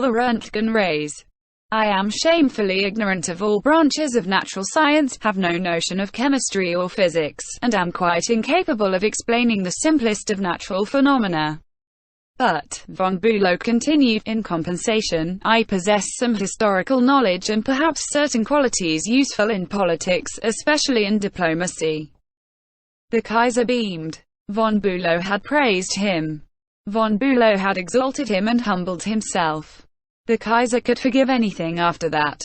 the Röntgen rays. I am shamefully ignorant of all branches of natural science, have no notion of chemistry or physics, and am quite incapable of explaining the simplest of natural phenomena. But, von Bülow continued, in compensation, I possess some historical knowledge and perhaps certain qualities useful in politics, especially in diplomacy. The Kaiser beamed. Von Bülow had praised him. Von Bülow had exalted him and humbled himself. The Kaiser could forgive anything after that.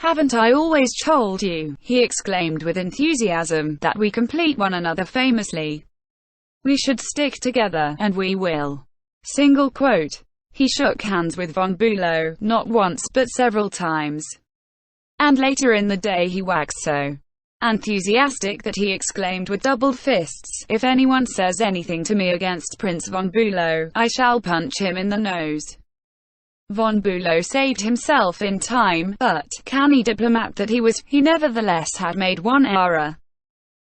Haven't I always told you, he exclaimed with enthusiasm, that we complete one another famously? We should stick together, and we will. Single quote. He shook hands with von Bülow, not once but several times. And later in the day he waxed so enthusiastic that he exclaimed with doubled fists, if anyone says anything to me against Prince von Bülow, I shall punch him in the nose. Von Bülow saved himself in time, but, canny diplomat that he was, he nevertheless had made one error.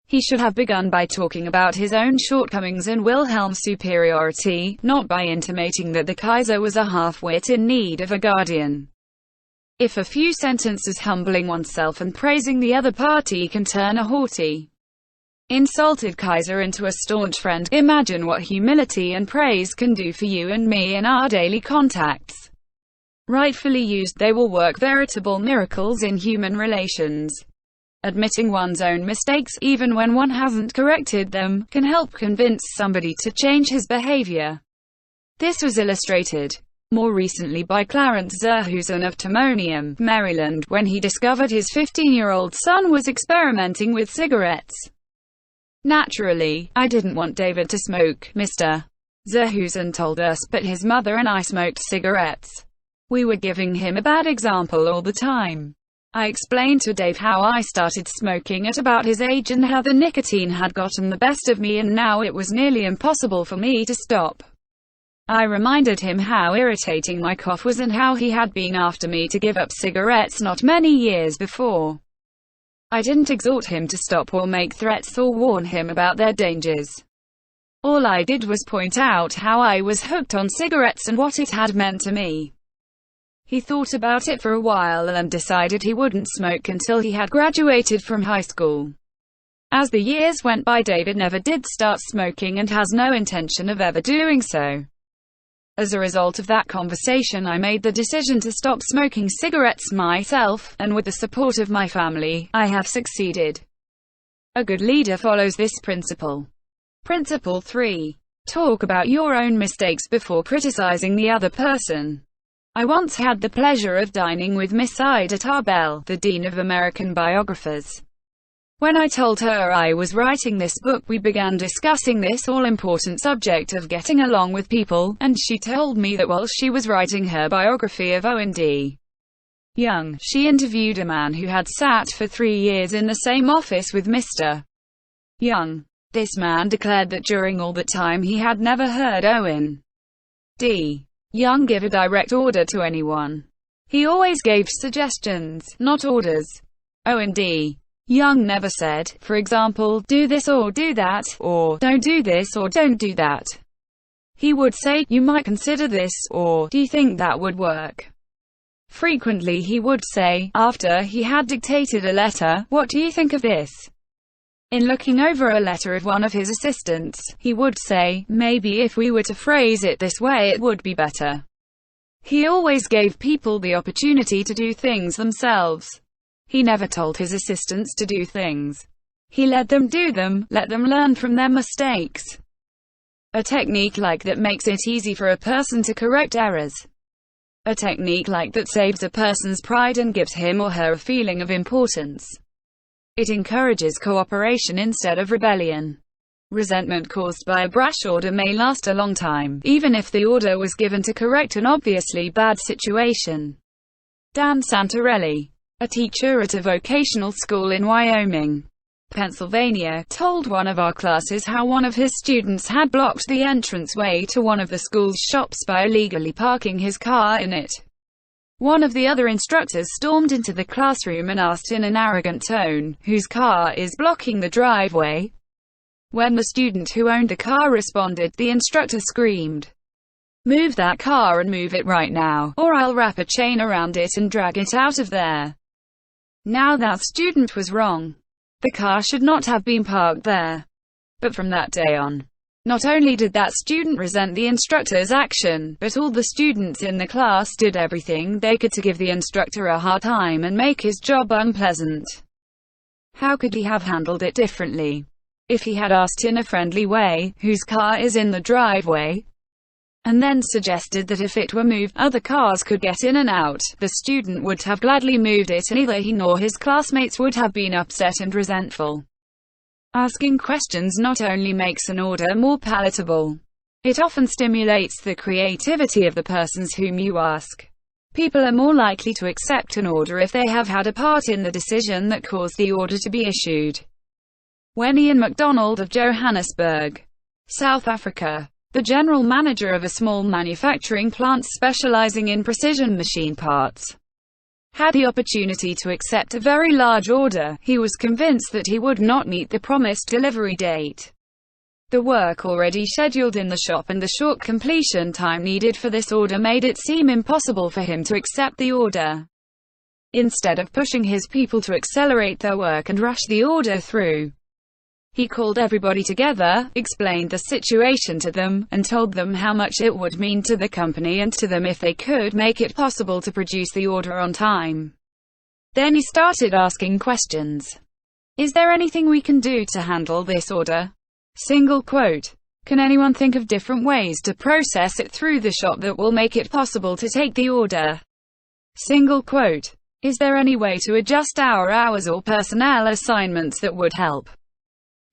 He should have begun by talking about his own shortcomings and Wilhelm's superiority, not by intimating that the Kaiser was a half-wit in need of a guardian. If a few sentences humbling oneself and praising the other party can turn a haughty, insulted Kaiser into a staunch friend, imagine what humility and praise can do for you and me in our daily contacts. Rightfully used, they will work veritable miracles in human relations. Admitting one's own mistakes, even when one hasn't corrected them, can help convince somebody to change his behavior. This was illustrated more recently by Clarence Zerhusen of Timonium, Maryland, when he discovered his 15-year-old son was experimenting with cigarettes. Naturally, I didn't want David to smoke, Mr. Zerhusen told us, but his mother and I smoked cigarettes. We were giving him a bad example all the time. I explained to Dave how I started smoking at about his age and how the nicotine had gotten the best of me and now it was nearly impossible for me to stop. I reminded him how irritating my cough was and how he had been after me to give up cigarettes not many years before. I didn't exhort him to stop or make threats or warn him about their dangers. All I did was point out how I was hooked on cigarettes and what it had meant to me. He thought about it for a while and decided he wouldn't smoke until he had graduated from high school. As the years went by, David never did start smoking and has no intention of ever doing so. As a result of that conversation, I made the decision to stop smoking cigarettes myself, and with the support of my family, I have succeeded. A good leader follows this principle. Principle 3. Talk about your own mistakes before criticizing the other person. I once had the pleasure of dining with Miss Ida Tarbell, the Dean of American Biographers. When I told her I was writing this book, we began discussing this all-important subject of getting along with people, and she told me that while she was writing her biography of Owen D. Young, she interviewed a man who had sat for 3 years in the same office with Mr. Young. This man declared that during all that time he had never heard Owen D. Young give a direct order to anyone. He always gave suggestions, not orders. Owen D. Young never said, for example, do this or do that, or don't do this or don't do that. He would say, you might consider this, or do you think that would work? Frequently he would say, after he had dictated a letter, what do you think of this? In looking over a letter of one of his assistants, he would say, maybe if we were to phrase it this way it would be better. He always gave people the opportunity to do things themselves. He never told his assistants to do things. He let them do them, let them learn from their mistakes. A technique like that makes it easy for a person to correct errors. A technique like that saves a person's pride and gives him or her a feeling of importance. It encourages cooperation instead of rebellion. Resentment caused by a brash order may last a long time, even if the order was given to correct an obviously bad situation. Dan Santarelli, a teacher at a vocational school in Wyoming, Pennsylvania, told one of our classes how one of his students had blocked the entranceway to one of the school's shops by illegally parking his car in it. One of the other instructors stormed into the classroom and asked in an arrogant tone, whose car is blocking the driveway? When the student who owned the car responded, the instructor screamed, Move that car and move it right now, or I'll wrap a chain around it and drag it out of there. Now that student was wrong. The car should not have been parked there. But from that day on, not only did that student resent the instructor's action, but all the students in the class did everything they could to give the instructor a hard time and make his job unpleasant. How could he have handled it differently? If he had asked in a friendly way, "Whose car is in the driveway?" and then suggested that if it were moved, other cars could get in and out, the student would have gladly moved it, and neither he nor his classmates would have been upset and resentful. Asking questions not only makes an order more palatable, it often stimulates the creativity of the persons whom you ask. People are more likely to accept an order if they have had a part in the decision that caused the order to be issued. When Ian MacDonald of Johannesburg, South Africa, the general manager of a small manufacturing plant specializing in precision machine parts, had the opportunity to accept a very large order, he was convinced that he would not meet the promised delivery date. The work already scheduled in the shop and the short completion time needed for this order made it seem impossible for him to accept the order. Instead of pushing his people to accelerate their work and rush the order through, he called everybody together, explained the situation to them, and told them how much it would mean to the company and to them if they could make it possible to produce the order on time. Then he started asking questions. Is there anything we can do to handle this order? Single quote. Can anyone think of different ways to process it through the shop that will make it possible to take the order? Single quote. Is there any way to adjust our hours or personnel assignments that would help?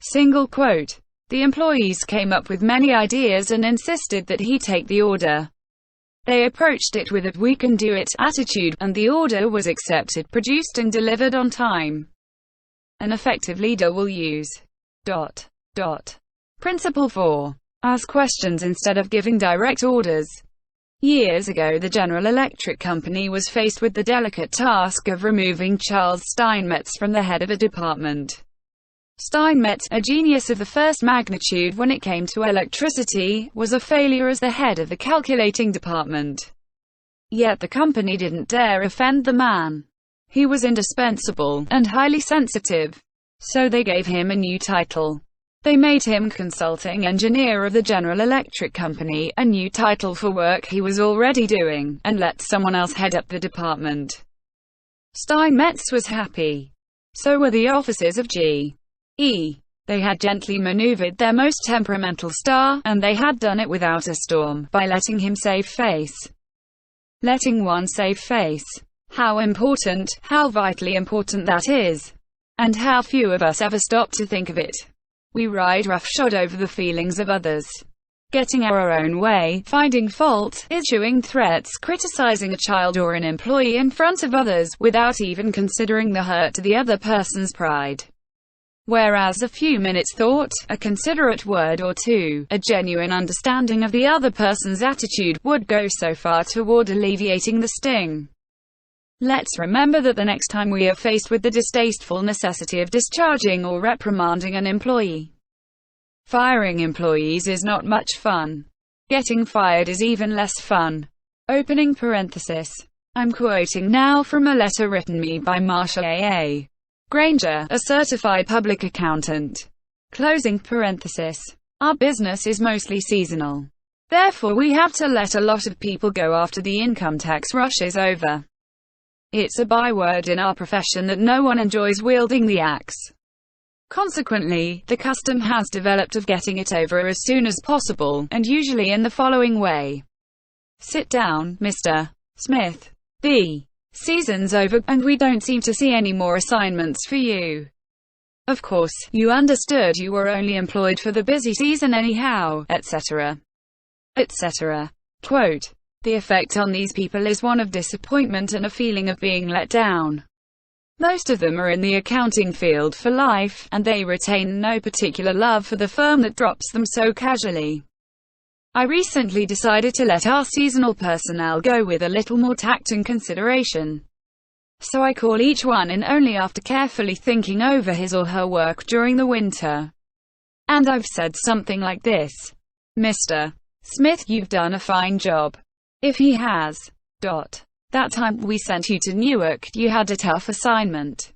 Single quote. The employees came up with many ideas and insisted that he take the order. They approached it with a "we can do it" attitude, and the order was accepted, produced and delivered on time. An effective leader will use ... Principle 4. Ask questions instead of giving direct orders. Years ago, the General Electric Company was faced with the delicate task of removing Charles Steinmetz from the head of a department. Steinmetz, a genius of the first magnitude when it came to electricity, was a failure as the head of the calculating department. Yet the company didn't dare offend the man. He was indispensable, and highly sensitive. So they gave him a new title. They made him consulting engineer of the General Electric Company, a new title for work he was already doing, and let someone else head up the department. Steinmetz was happy. So were the officers of G. They had gently maneuvered their most temperamental star, and they had done it without a storm, by letting him save face. Letting one save face. How important, how vitally important that is. And how few of us ever stop to think of it. We ride roughshod over the feelings of others. Getting our own way, finding fault, issuing threats, criticizing a child or an employee in front of others, without even considering the hurt to the other person's pride. Whereas a few minutes thought, a considerate word or two, a genuine understanding of the other person's attitude, would go so far toward alleviating the sting. Let's remember that the next time we are faced with the distasteful necessity of discharging or reprimanding an employee. Firing employees is not much fun. Getting fired is even less fun. Opening parenthesis. I'm quoting now from a letter written me by Marsha A. Granger, a certified public accountant. Closing parenthesis. Our business is mostly seasonal. Therefore we have to let a lot of people go after the income tax rush is over. It's a byword in our profession that no one enjoys wielding the axe. Consequently, the custom has developed of getting it over as soon as possible, and usually in the following way. Sit down, Mr. Smith. The season's over, and we don't seem to see any more assignments for you. Of course, you understood you were only employed for the busy season anyhow, etc. etc. Quote. The effect on these people is one of disappointment and a feeling of being let down. Most of them are in the accounting field for life, and they retain no particular love for the firm that drops them so casually. I recently decided to let our seasonal personnel go with a little more tact and consideration. So I call each one in only after carefully thinking over his or her work during the winter. And I've said something like this. Mr. Smith, you've done a fine job. If he has. That time we sent you to Newark, you had a tough assignment.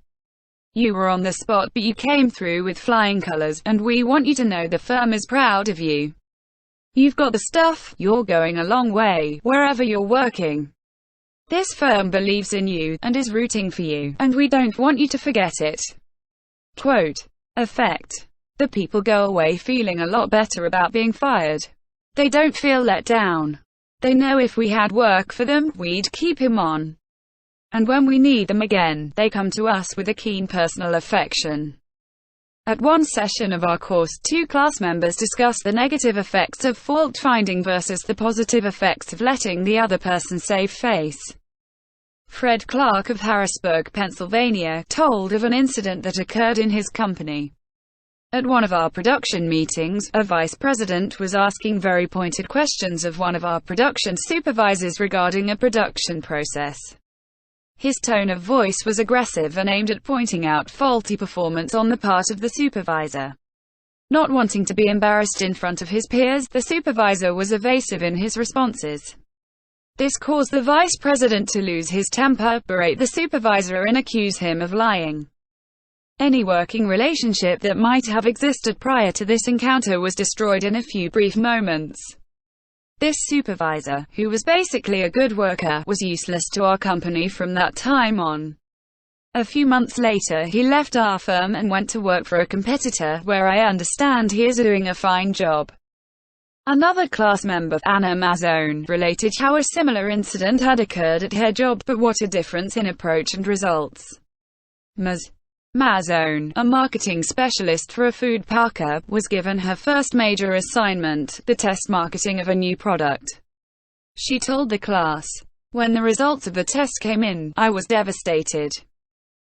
You were on the spot, but you came through with flying colors, and we want you to know the firm is proud of you. You've got the stuff, you're going a long way, wherever you're working. This firm believes in you, and is rooting for you, and we don't want you to forget it. Quote. Effect. The people go away feeling a lot better about being fired. They don't feel let down. They know if we had work for them, we'd keep him on. And when we need them again, they come to us with a keen personal affection. At one session of our course, 2 class members discussed the negative effects of fault-finding versus the positive effects of letting the other person save face. Fred Clark of Harrisburg, Pennsylvania, told of an incident that occurred in his company. At one of our production meetings, a vice president was asking very pointed questions of one of our production supervisors regarding a production process. His tone of voice was aggressive and aimed at pointing out faulty performance on the part of the supervisor. Not wanting to be embarrassed in front of his peers, the supervisor was evasive in his responses. This caused the vice president to lose his temper, berate the supervisor and accuse him of lying. Any working relationship that might have existed prior to this encounter was destroyed in a few brief moments. This supervisor, who was basically a good worker, was useless to our company from that time on. A few months later he left our firm and went to work for a competitor, where I understand he is doing a fine job. Another class member, Anna Mazzone, related how a similar incident had occurred at her job, but what a difference in approach and results. Mazzone, a marketing specialist for a food packer, was given her first major assignment, the test marketing of a new product. She told the class, "When the results of the test came in, I was devastated.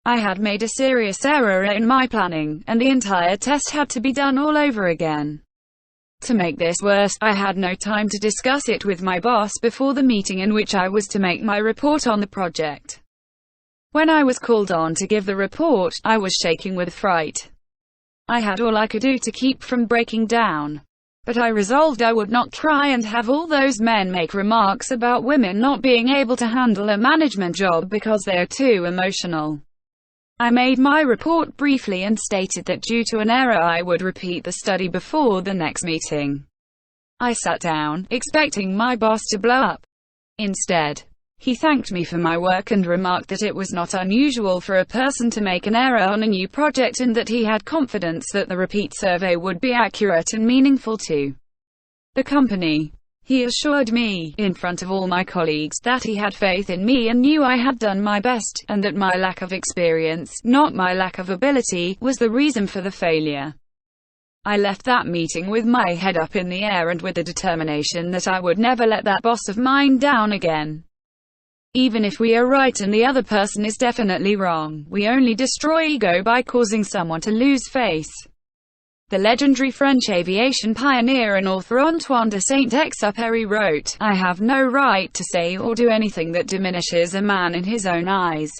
I had made a serious error in my planning, and the entire test had to be done all over again. To make this worse, I had no time to discuss it with my boss before the meeting in which I was to make my report on the project. When I was called on to give the report, I was shaking with fright. I had all I could do to keep from breaking down. But I resolved I would not try and have all those men make remarks about women not being able to handle a management job because they are too emotional. I made my report briefly and stated that due to an error I would repeat the study before the next meeting. I sat down, expecting my boss to blow up. Instead, he thanked me for my work and remarked that it was not unusual for a person to make an error on a new project and that he had confidence that the repeat survey would be accurate and meaningful to the company. He assured me, in front of all my colleagues, that he had faith in me and knew I had done my best, and that my lack of experience, not my lack of ability, was the reason for the failure. I left that meeting with my head up in the air and with the determination that I would never let that boss of mine down again. Even if we are right and the other person is definitely wrong, we only destroy ego by causing someone to lose face." The legendary French aviation pioneer and author Antoine de Saint-Exupéry wrote, "I have no right to say or do anything that diminishes a man in his own eyes.